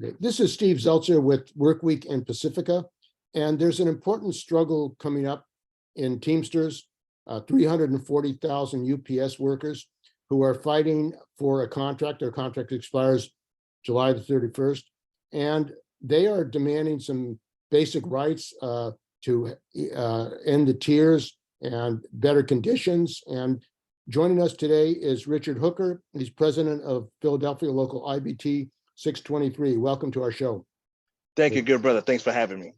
Okay. This is Steve Zeltzer with Workweek and Pacifica, and there's an important struggle coming up in Teamsters, 340,000 UPS workers who are fighting for a contract. Their contract expires July the 31st, and they are demanding some basic rights to end the tiers and better conditions. And joining us today is Richard Hooker. He's president of Philadelphia local IBT623. Welcome to our show. Thank you, good brother. Thanks for having me.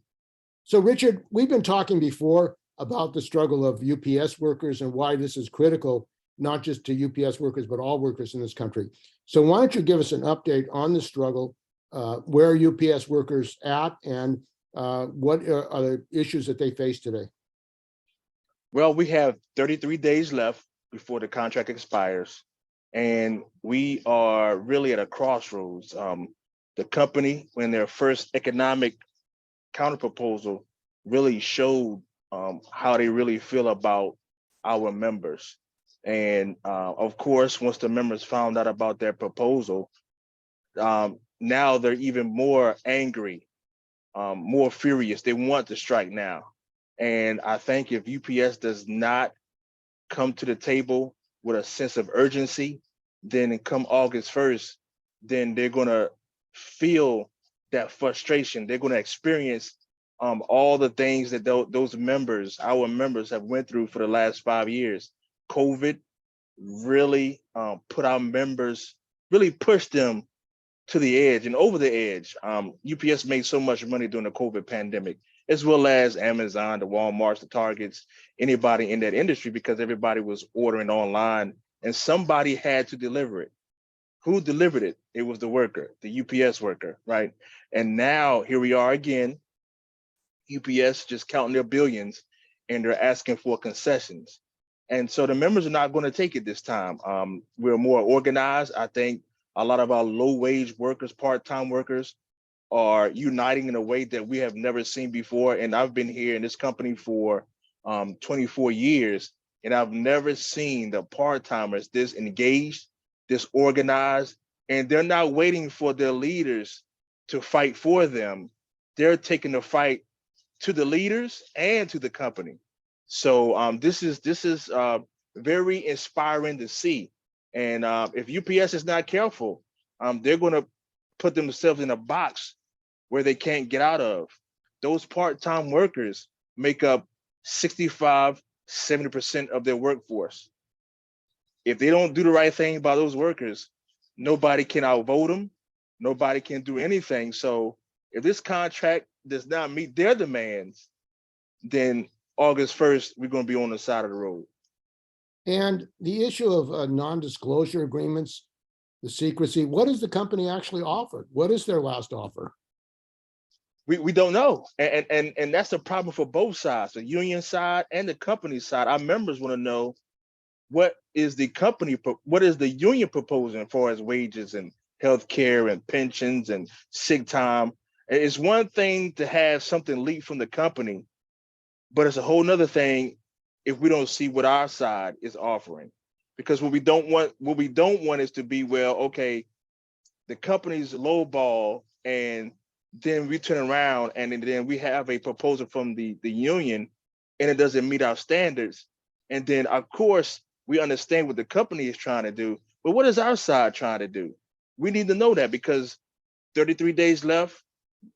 So Richard, we've been talking before about the struggle of UPS workers and why this is critical, not just to UPS workers, but all workers in this country. So why don't you give us an update on the struggle, where are UPS workers at, and what are the issues that they face today? Well, we have 33 days left before the contract expires, and we are really at a crossroads. The company, when their first economic counterproposal, really showed how they really feel about our members. And of course, once the members found out about their proposal, now they're even more angry, more furious. They want to strike now. And I think if UPS does not come to the table with a sense of urgency, then come August 1st, then they're going to feel that frustration. They're going to experience all the things that those members, our members, have went through for the last 5 years. COVID really put our members, really pushed them to the edge and over the edge. UPS made so much money during the COVID pandemic, as well as Amazon, the Walmarts, the Targets, anybody in that industry, because everybody was ordering online and somebody had to deliver it. Who delivered it? It was the worker, the UPS worker, right? And now here we are again, UPS just counting their billions, and they're asking for concessions. And so the members are not going to take it this time. We're more organized. I think a lot of our low-wage workers, part-time workers, are uniting in a way that we have never seen before. And I've been here in this company for 24 years, and I've never seen the part-timers this engaged, this organized, and they're not waiting for their leaders to fight for them. They're taking the fight to the leaders and to the company. So this is very inspiring to see. And if UPS is not careful, they're going to put themselves in a box where they can't get out of. Those part-time workers make up 65, 70% of their workforce. If they don't do the right thing by those workers, nobody can outvote them. Nobody can do anything. So if this contract does not meet their demands, then August 1st, we're going to be on the side of the road. And the issue of non-disclosure agreements, the secrecy, what does the company actually offer? What is their last offer? We don't know. And that's the problem for both sides, the union side and the company side. Our members want to know, what is the union proposing as far as wages and health care and pensions and sick time? It's one thing to have something leaked from the company, but it's a whole nother thing if we don't see what our side is offering. Because what we don't want is to be, well, okay, the company's lowball, and then we turn around and then we have a proposal from the union and it doesn't meet our standards. And then of course we understand what the company is trying to do, but what is our side trying to do? We need to know that, because 33 days left.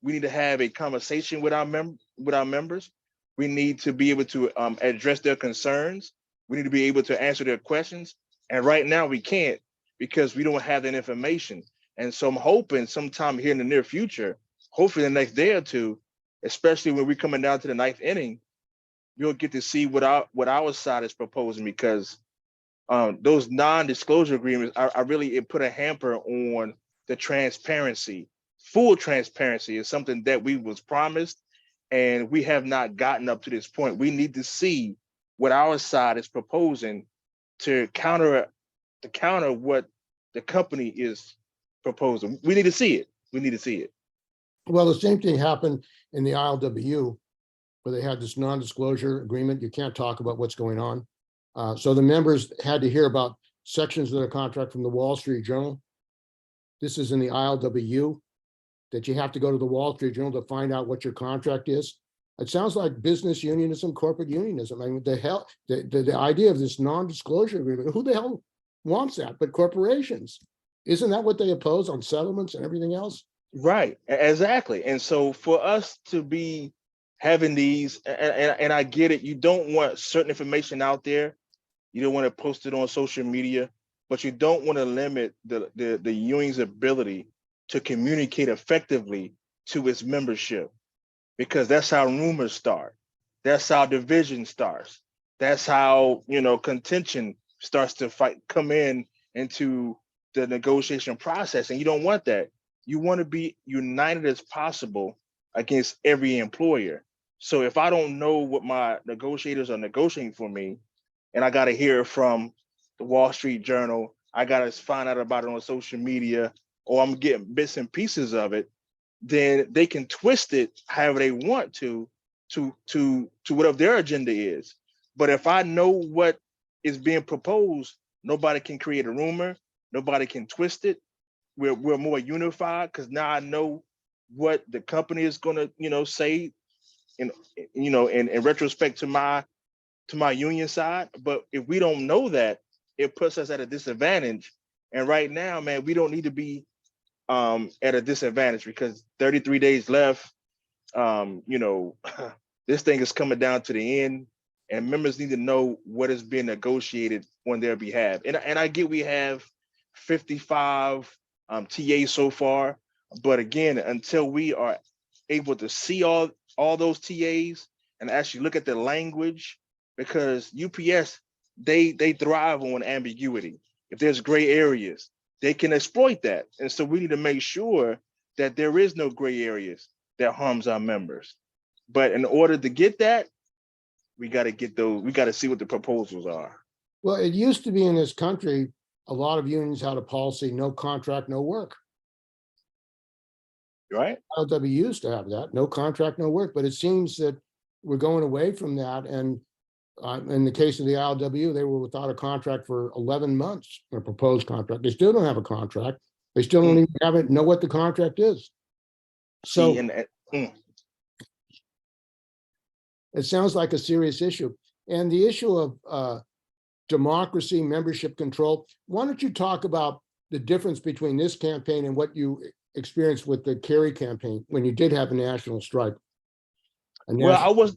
We need to have a conversation with our members. We need to be able to address their concerns. We need to be able to answer their questions. And right now we can't, because we don't have that information. And so I'm hoping sometime here in the near future, hopefully the next day or two, especially when we're coming down to the ninth inning, we'll get to see what our side is proposing, because those non-disclosure agreements it put a hamper on the transparency. Full transparency is something that we was promised, and we have not gotten up to this point. We need to see what our side is proposing to counter what the company is proposing. We need to see it. We need to see it. Well, the same thing happened in the ILWU, where they had this non-disclosure agreement. You can't talk about what's going on. So the members had to hear about sections of their contract from the Wall Street Journal. This is in the ILWU. that you have to go to the Wall Street Journal to find out what your contract is. It sounds like business unionism, corporate unionism. I mean, the idea of this non-disclosure agreement, who the hell wants that but corporations? Isn't that what they oppose on settlements and everything else? Right, exactly. And so for us to be having these, and I get it, you don't want certain information out there. You don't want to post it on social media, but you don't want to limit the union's ability to communicate effectively to its membership, because that's how rumors start. That's how division starts. That's how, contention starts to come into the negotiation process. And you don't want that. You want to be united as possible against every employer. So if I don't know what my negotiators are negotiating for me, and I got to hear it from the Wall Street Journal, I got to find out about it on social media, or I'm getting bits and pieces of it, then they can twist it however they want to whatever their agenda is. But if I know what is being proposed, nobody can create a rumor, nobody can twist it. We're more unified because now I know what the company is going to, say, in retrospect to my union side. But if we don't know that, it puts us at a disadvantage. And right now, man, we don't need to be at a disadvantage, because 33 days left. This thing is coming down to the end, and members need to know what is being negotiated on their behalf. And I get we have 55 TAs so far, but again, until we are able to see all those TAs and actually look at the language, because UPS, they thrive on ambiguity. If there's gray areas, they can exploit that. And so we need to make sure that there is no gray areas that harms our members. But in order to get that, we got to see what the proposals are. Well, it used to be in this country, a lot of unions had a policy, no contract, no work. Right? ILW used to have that, no contract, no work, but it seems that we're going away from that. And in the case of the ILW, they were without a contract for 11 months, a proposed contract. They still don't have a contract. They still don't even know what the contract is. So it sounds like a serious issue. And the issue of democracy, membership control, why don't you talk about the difference between this campaign and what you experienced with the Kerry campaign when you did have a national strike? I was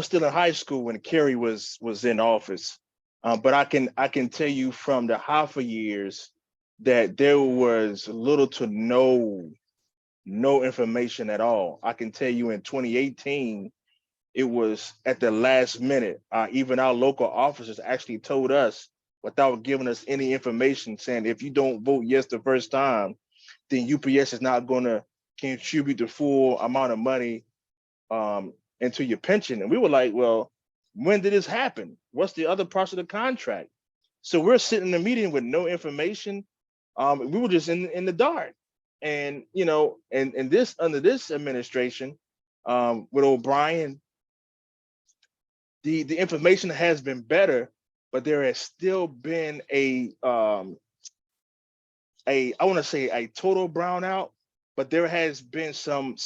still in high school when Kerry was in office. But I can tell you from the Hoffa years that there was little to no information at all. I can tell you in 2018, it was at the last minute. Even our local officers actually told us, without giving us any information, saying if you don't vote yes the first time, then UPS is not going to contribute the full amount of money into your pension. And we were like, well, when did this happen? What's the other parts of the contract? So we're sitting in a meeting with no information. We were just in the dark. And and this under this administration, with O'Brien, the information has been better, but there has still been I want to say a total brownout, but there has been some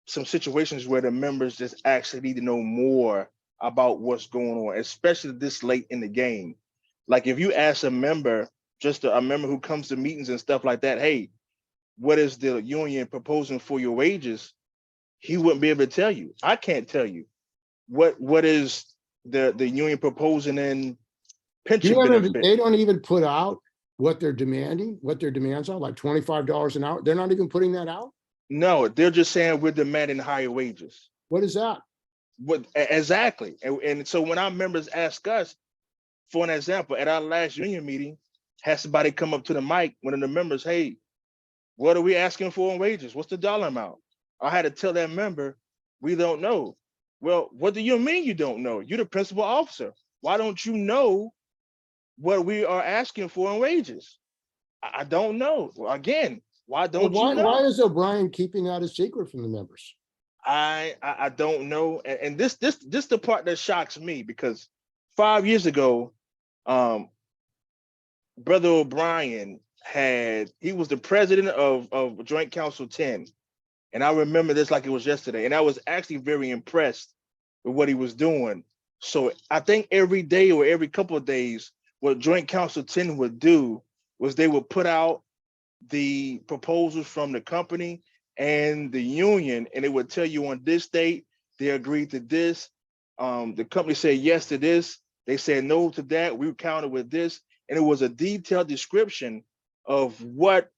situations where the members just actually need to know more about what's going on, especially this late in the game. Like if you ask a member, just a member who comes to meetings and stuff like that, hey, what is the union proposing for your wages? He wouldn't be able to tell you. I can't tell you what is the union proposing in pension benefits. They don't even put out what they're demanding, what their demands are, like $25 an hour. They're not even putting that out. No, they're just saying we're demanding higher wages. What is that? What exactly? And so when our members ask us, for an example, at our last union meeting, had somebody come up to the mic, one of the members, hey, what are we asking for in wages? What's the dollar amount? I had to tell that member, we don't know. Well, what do you mean you don't know? You're the principal officer. Why don't you know what we are asking for in wages? I don't know. Well, again, why don't you know? Why is O'Brien keeping that a secret from the members? I don't know. And this the part that shocks me, because 5 years ago, Brother O'Brien, he was the president of Joint Council 10. And I remember this like it was yesterday. And I was actually very impressed with what he was doing. So I think every day or every couple of days, what Joint Council 10 would do was they would put out the proposals from the company and the union, and it would tell you on this date, they agreed to this. The company said yes to this. They said no to that. We counted with this. And it was a detailed description of what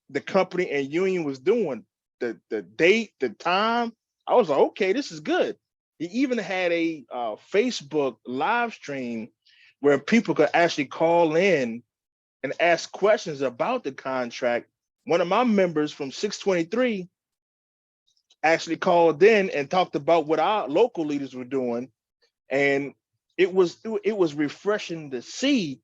the company and union was doing, the date, the time. I was like, okay, this is good. He even had a Facebook live stream where people could actually call in and ask questions about the contract. One of my members from 623 actually called in and talked about what our local leaders were doing. And it was refreshing to see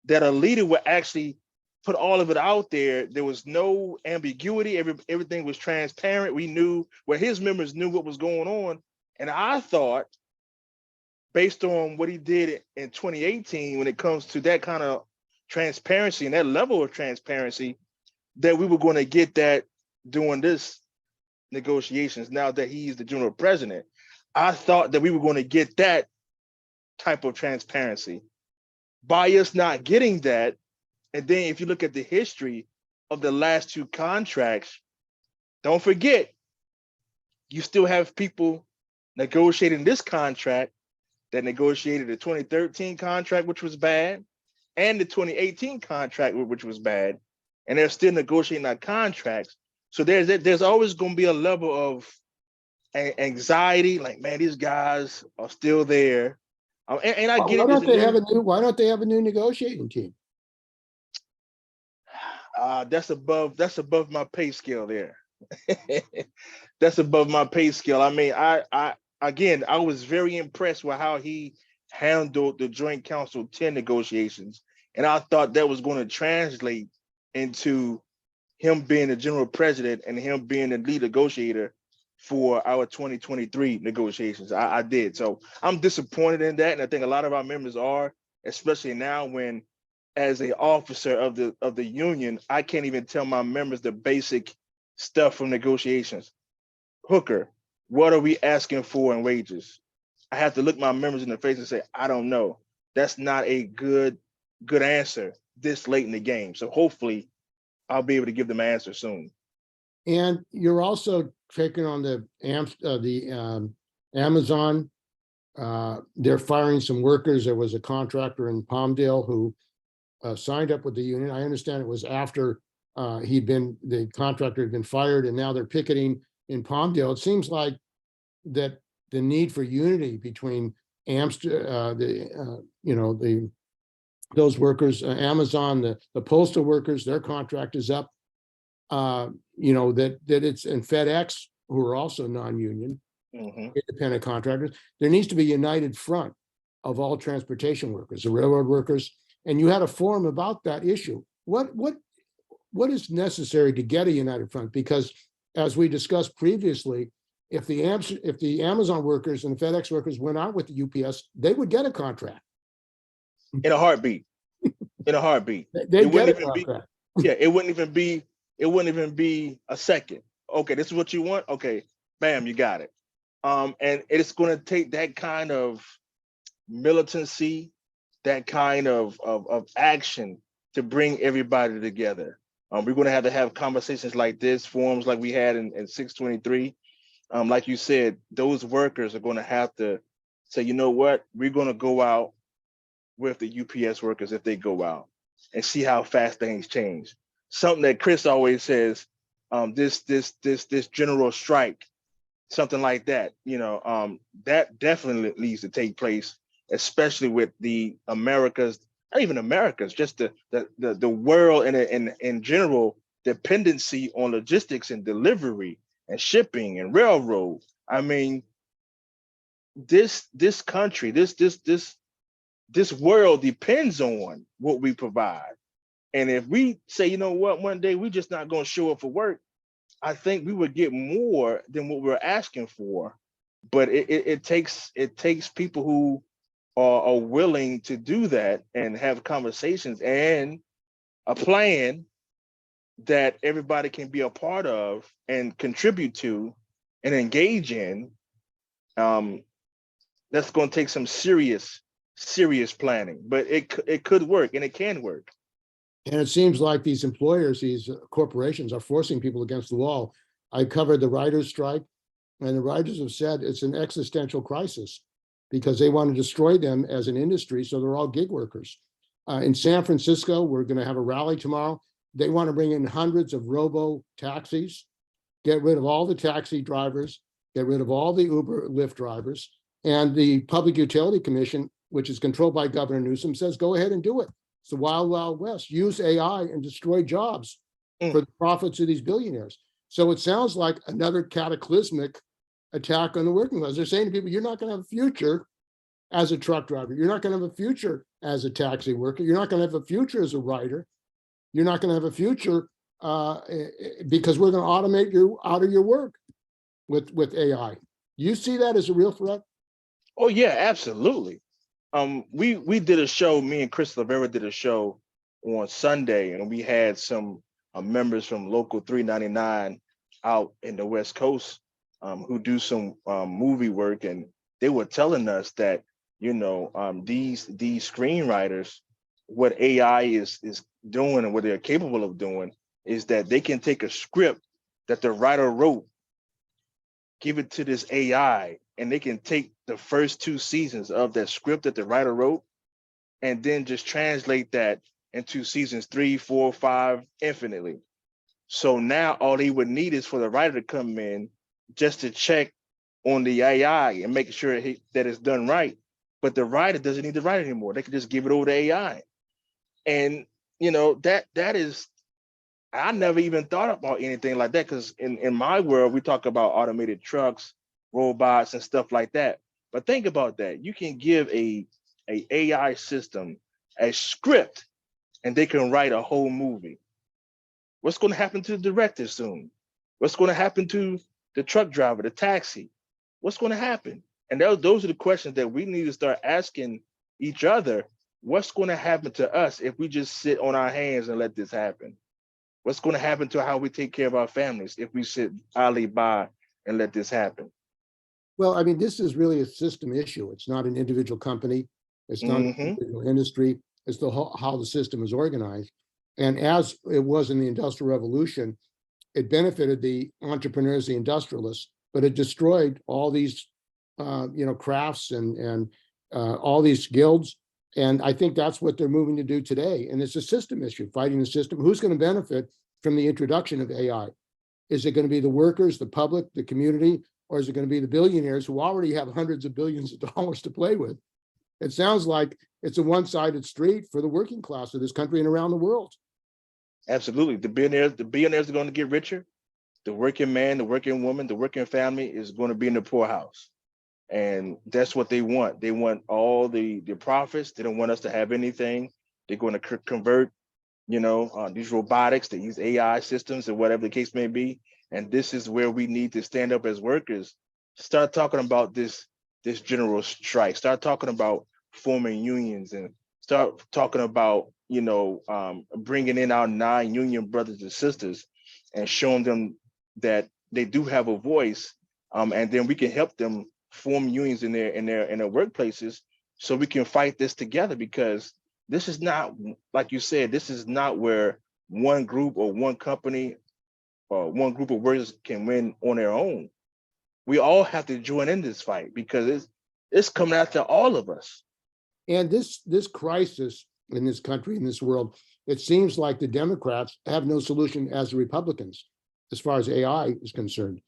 that a leader would actually put all of it out there. There was no ambiguity. Everything was transparent. We knew where his members knew what was going on. And I thought, based on what he did in 2018, when it comes to that kind of transparency and that level of transparency, that we were going to get that during this negotiations. Now that he's the general president, I thought that we were going to get that type of transparency. By us not getting that, and then if you look at the history of the last two contracts, don't forget, you still have people negotiating this contract that negotiated the 2013 contract, which was bad, and the 2018 contract, which was bad, and they're still negotiating our contracts. So there's always going to be a level of anxiety, like, man, these guys are still there. And I get Why it. don't they have a new, why don't they have a new negotiating team? That's above my pay scale there. That's above my pay scale. I mean, I was very impressed with how he handled the Joint Council 10 negotiations. And I thought that was going to translate into him being the general president and him being the lead negotiator for our 2023 negotiations. I did. So I'm disappointed in that. And I think a lot of our members are, especially now when, as an officer of the union, I can't even tell my members the basic stuff from negotiations. Hooker, what are we asking for in wages? I have to look my members in the face and say, I don't know. That's not a good answer this late in the game. So hopefully I'll be able to give them an answer soon. And you're also taking on the Amazon. They're firing some workers. There was a contractor in Palmdale who signed up with the union. I understand it was after the contractor had been fired, and now they're picketing in Palmdale. It seems like that the need for unity between those workers, Amazon, the postal workers, their contract is up. That it's, and FedEx, who are also non-union, independent contractors. There needs to be a united front of all transportation workers, the railroad workers. And you had a forum about that issue. What is necessary to get a united front? Because as we discussed previously, if the Amazon workers and the FedEx workers went out with the UPS, they would get a contract. In a heartbeat. In a heartbeat. They get a contract. It wouldn't even be a second. Okay, this is what you want. Okay, bam, you got it. And it's going to take that kind of militancy, that kind of action to bring everybody together. We're going to have conversations like this, forums like we had in 623. Like you said, those workers are going to have to say, you know what, we're going to go out with the UPS workers if they go out and see how fast things change. Something that Chris always says, this general strike, something like that, that definitely needs to take place, especially with the Americas, not even Americas, just the world and in general dependency on logistics and delivery and shipping and railroad. I mean, this country, this world depends on what we provide. And if we say, you know what, one day we're just not going to show up for work, I think we would get more than what we're asking for. But it takes people who are willing to do that and have conversations and a plan that everybody can be a part of and contribute to and engage in, um, that's going to take some serious planning. But it could work, and it can work. And it seems like these employers, these corporations are forcing people against the wall. I covered the writers' strike, and the writers have said it's an existential crisis because they want to destroy them as an industry. So they're all gig workers. In San Francisco, we're going to have a rally tomorrow. They want to bring in hundreds of robo taxis, get rid of all the taxi drivers, get rid of all the Uber, Lyft drivers. And the Public Utility Commission, which is controlled by Governor Newsom, says, go ahead and do it. It's the wild, wild west. Use AI and destroy jobs for the profits of these billionaires. So it sounds like another cataclysmic attack on the working class. They're saying to people, you're not going to have a future as a truck driver. You're not going to have a future as a taxi worker. You're not going to have a future as a writer. You're not going to have a future because we're going to automate you out of your work with AI. You see that as a real threat? Oh yeah, absolutely. We did a show. Me and Chris Lavera did a show on Sunday, and we had some members from Local 399 out in the West Coast who do some movie work, and they were telling us that these screenwriters, what AI is doing and what they're capable of doing is that they can take a script that the writer wrote, give it to this AI, and they can take the first 2 seasons of that script that the writer wrote and then just translate that into seasons 3, 4, 5 infinitely. So now all they would need is for the writer to come in just to check on the AI and make sure that it's done right. But the writer doesn't need to write anymore. They can just give it over to AI. And that is, I never even thought about anything like that, because in my world, we talk about automated trucks, robots, and stuff like that. But think about that. You can give a AI system a script and they can write a whole movie. What's going to happen to the director soon? What's going to happen to the truck driver, the taxi? What's going to happen? And those are the questions that we need to start asking each other. What's going to happen to us if we just sit on our hands and let this happen? What's going to happen to how we take care of our families if we sit idly by and let this happen? Well, I mean, this is really a system issue. It's not an individual company. It's not an individual industry. It's how the system is organized. And as it was in the Industrial Revolution, it benefited the entrepreneurs, the industrialists, but it destroyed all these, crafts and all these guilds. And I think that's what they're moving to do today. And it's a system issue, fighting the system. Who's going to benefit from the introduction of AI? Is it going to be the workers, the public, the community, or is it going to be the billionaires who already have hundreds of billions of dollars to play with? It sounds like it's a one-sided street for the working class of this country and around the world. Absolutely. The billionaires are going to get richer. The working man, the working woman, the working family is going to be in the poorhouse. And that's what they want. They want all the profits. They don't want us to have anything. They're going to convert, these robotics, they use AI systems or whatever the case may be. And this is where we need to stand up as workers, start talking about this general strike, start talking about forming unions, and start talking about, bringing in our non-union brothers and sisters and showing them that they do have a voice. And then we can help them form unions in their workplaces so we can fight this together, because this is not, like you said, this is not where one group or one company or one group of workers can win on their own. We all have to join in this fight because it's coming after all of us. And this crisis in this country, in this world, it seems like the Democrats have no solution as the Republicans, as far as AI is concerned.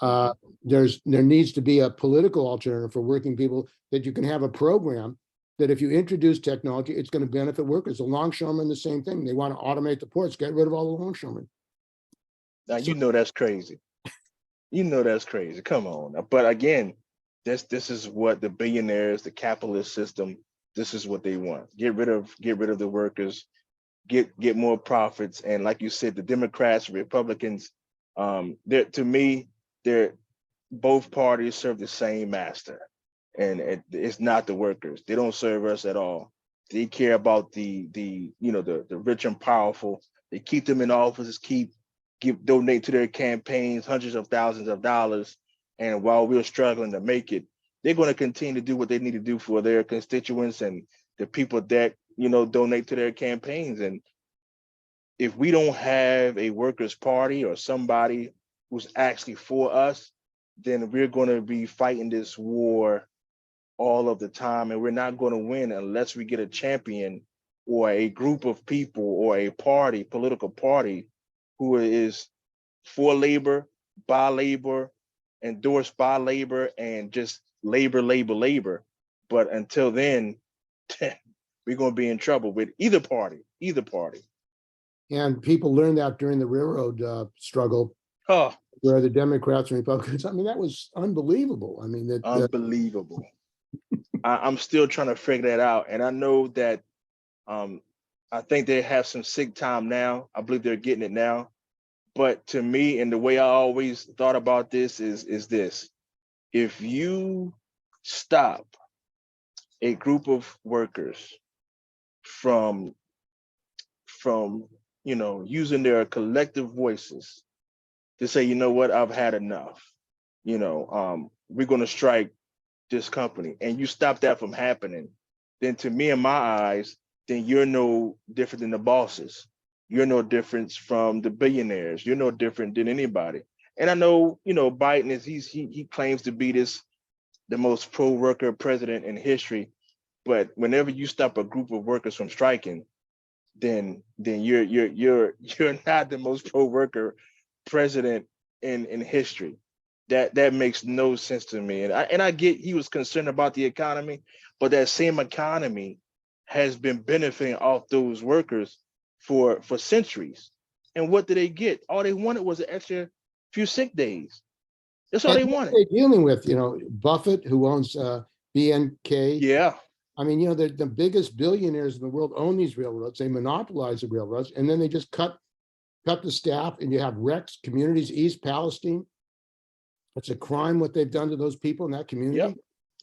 There needs to be a political alternative for working people, that you can have a program that if you introduce technology, it's going to benefit workers. The longshoremen, the same thing. They want to automate the ports, get rid of all the longshoremen. Now, that's crazy. That's crazy. Come on. But again, this is what the billionaires, the capitalist system, this is what they want. Get rid of the workers, get more profits. And like you said, the Democrats, Republicans, to me, both parties serve the same master, and it's not the workers. They don't serve us at all. They care about the rich and powerful They keep them in offices, donate to their campaigns hundreds of thousands of dollars. And while we're struggling to make it, they're going to continue to do what they need to do for their constituents and the people that, donate to their campaigns. And if we don't have a workers' party or somebody who's actually for us, then we're going to be fighting this war all of the time, and we're not going to win unless we get a champion or a group of people or a party, political party, who is for labor, by labor, endorsed by labor, and just labor, labor, labor. But until then, we're going to be in trouble with either party, And people learned that during the railroad struggle, Oh, where the Democrats and Republicans, I mean, that was unbelievable. I mean, unbelievable. I'm still trying to figure that out. And I know that I think they have some sick time now. I believe they're getting it now. But to me, and the way I always thought about this is this: if you stop a group of workers from using their collective voices to say, you know what, I've had enough. We're going to strike this company, and you stop that from happening, then to me, in my eyes, then you're no different than the bosses. You're no different from the billionaires. You're no different than anybody. And I know, Biden he claims to be the most pro-worker president in history. But whenever you stop a group of workers from striking, then you're not the most pro-worker president in history. That makes no sense to me. And I get he was concerned about the economy, but that same economy has been benefiting off those workers for centuries. And what did they get? All they wanted was an extra few sick days. That's all they wanted. they're dealing with, Buffett, who owns BNK. Yeah. I mean, the biggest billionaires in the world own these railroads. They monopolize the railroads, and then they just cut the staff, and you have wrecks, communities, East Palestine. It's a crime what they've done to those people in that community.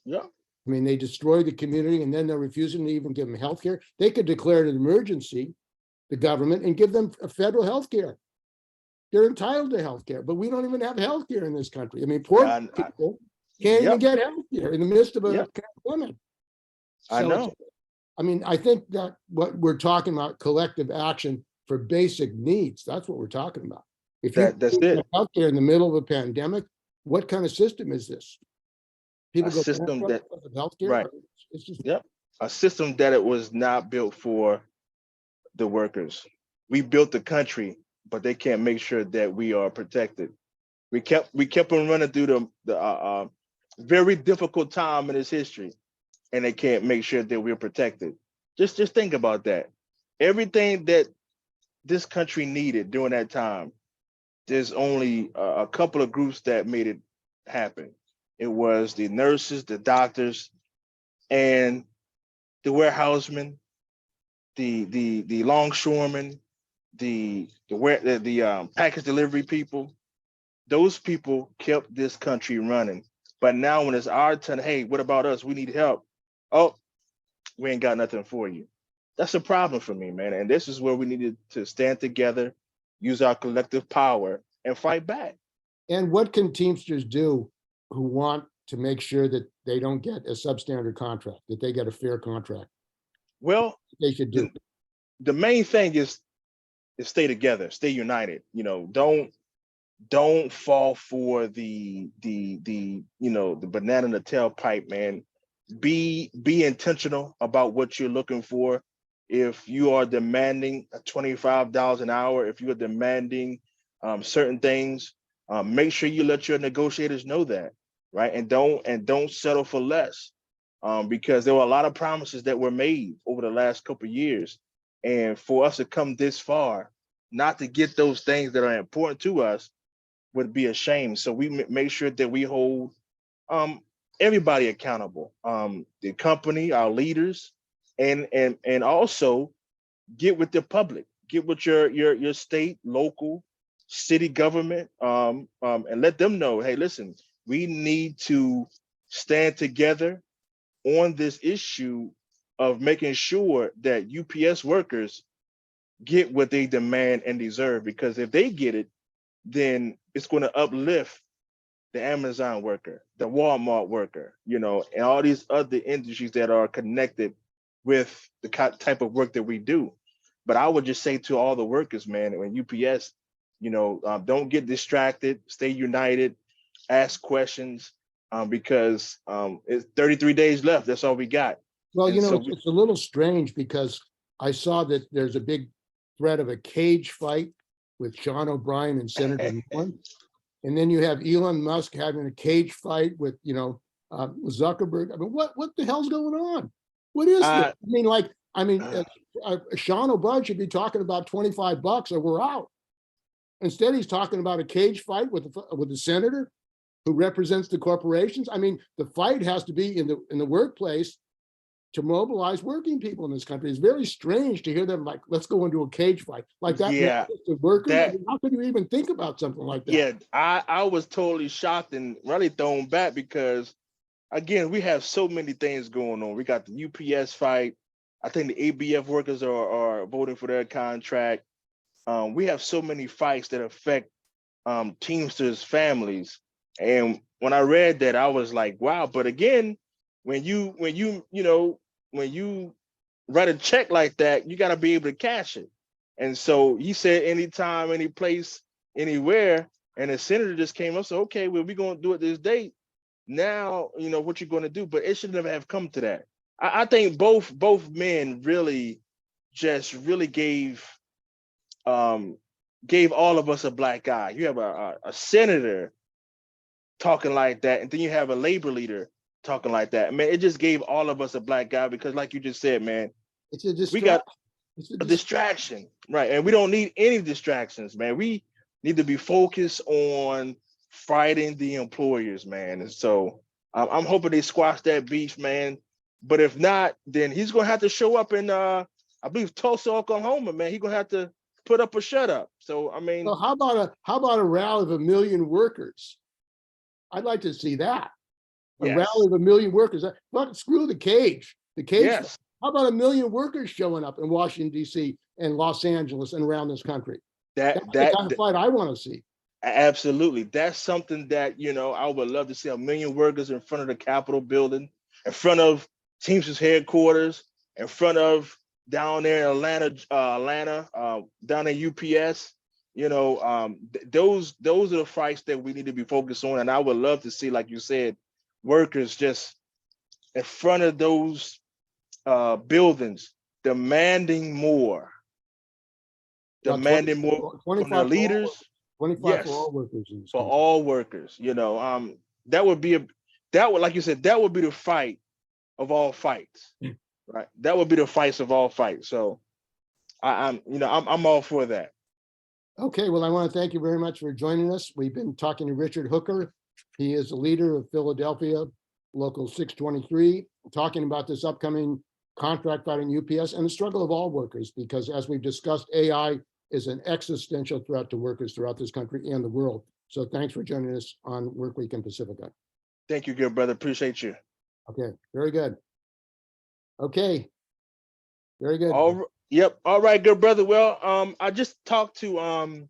Yeah. I mean, they destroy the community, and then they're refusing to even give them health care. They could declare it an emergency, the government, and give them a federal health care. They're entitled to health care, but we don't even have health care in this country. I mean, poor people can't even get health care in the midst of a pandemic. I know. I mean, I think that what we're talking about, collective action for basic needs, that's what we're talking about. If that's it. Healthcare in the middle of a pandemic, what kind of system is this? People go system that healthcare. Right. It's just a system that it was not built for the workers. We built the country, but they can't make sure that we are protected. We kept on running through the very difficult time in its history, and they can't make sure that we're protected. Just think about that. Everything that this country needed during that time, there's only a couple of groups that made it happen. It was the nurses, the doctors, and the warehousemen, the longshoremen, the package delivery people. Those people kept this country running. But now when it's our turn, hey, what about us? We need help. Oh, we ain't got nothing for you. That's a problem for me, man. And this is where we needed to stand together, use our collective power, and fight back. And what can Teamsters do who want to make sure that they don't get a substandard contract, that they get a fair contract? Well, they should do. The main thing is stay together, stay united. Don't fall for the banana in the tailpipe, man. Be intentional about what you're looking for. If you are demanding $25 an hour, if you are demanding certain things, make sure you let your negotiators know that, right? And don't settle for less, because there were a lot of promises that were made over the last couple of years, and for us to come this far, not to get those things that are important to us, would be a shame. So we make sure that we hold everybody accountable, the company, our leaders, and also get with the public, get with your state, local, city government, and let them know, hey, listen, we need to stand together on this issue of making sure that UPS workers get what they demand and deserve, because if they get it, then it's going to uplift the Amazon worker, the Walmart worker, and all these other industries that are connected with the type of work that we do. But I would just say to all the workers, man, and UPS, don't get distracted, stay united, ask questions, because it's 33 days left. That's all we got. Well, And so it's a little strange because I saw that there's a big threat of a cage fight with Sean O'Brien and Senator Warren. And then you have Elon Musk having a cage fight with, Zuckerberg. I mean, what the hell's going on? What is this? Sean O'Brien should be talking about $25 or we're out. Instead, he's talking about a cage fight with the senator who represents the corporations. I mean, the fight has to be in the workplace to mobilize working people in this country. It's very strange to hear them like, let's go into a cage fight like that. Yeah, the workers. I mean, how could you even think about something like that? Yeah, I was totally shocked and really thrown back because, again, we have so many things going on. We got the UPS fight. I think the ABF workers are voting for their contract. We have so many fights that affect Teamsters families. And when I read that, I was like, wow. But again, when you write a check like that, you got to be able to cash it. And so he said, anytime, any place, anywhere. And the senator just came up, so okay, well, we're going to do it this date. Now, what you're going to do, but it should never have come to that. I think both men really gave all of us a black eye. You have a senator talking like that, and then you have a labor leader talking like that. Man, it just gave all of us a black eye because, like you just said, man, it's a distraction. We got a distraction, right? And we don't need any distractions, man. We need to be focused on fighting the employers, man. And so I'm hoping they squash that beef, man. But if not, then he's gonna have to show up in I believe Tulsa, Oklahoma, man. He's gonna have to put up or shut up. So I mean, well, how about a rally of 1 million workers? I'd like to see that. A yes. rally of 1 million workers. But screw the cage. The cage. Yes. How about 1 million workers showing up in Washington, D.C. and Los Angeles and around this country? That's the kind of fight I want to see. Absolutely. That's something that, I would love to see 1 million workers in front of the Capitol building, in front of Teamsters headquarters, in front of down there in Atlanta, down in UPS. Those are the fights that we need to be focused on. And I would love to see, like you said, workers just in front of those buildings demanding more from their leaders. 25 for all workers. For all workers, that would, like you said, that would be the fight of all fights, right? That would be the fights of all fights. So I'm all for that. Okay, well, I want to thank you very much for joining us. We've been talking to Richard Hooker. He is the leader of Philadelphia Local 623, talking about this upcoming contract fight in UPS and the struggle of all workers, because as we've discussed, AI is an existential threat to workers throughout this country and the world. So thanks for joining us on Work Week in Pacifica. Thank you, good brother. Appreciate you. Okay, very good. Okay, very good. Yep. All right, good brother. Well, I just talked to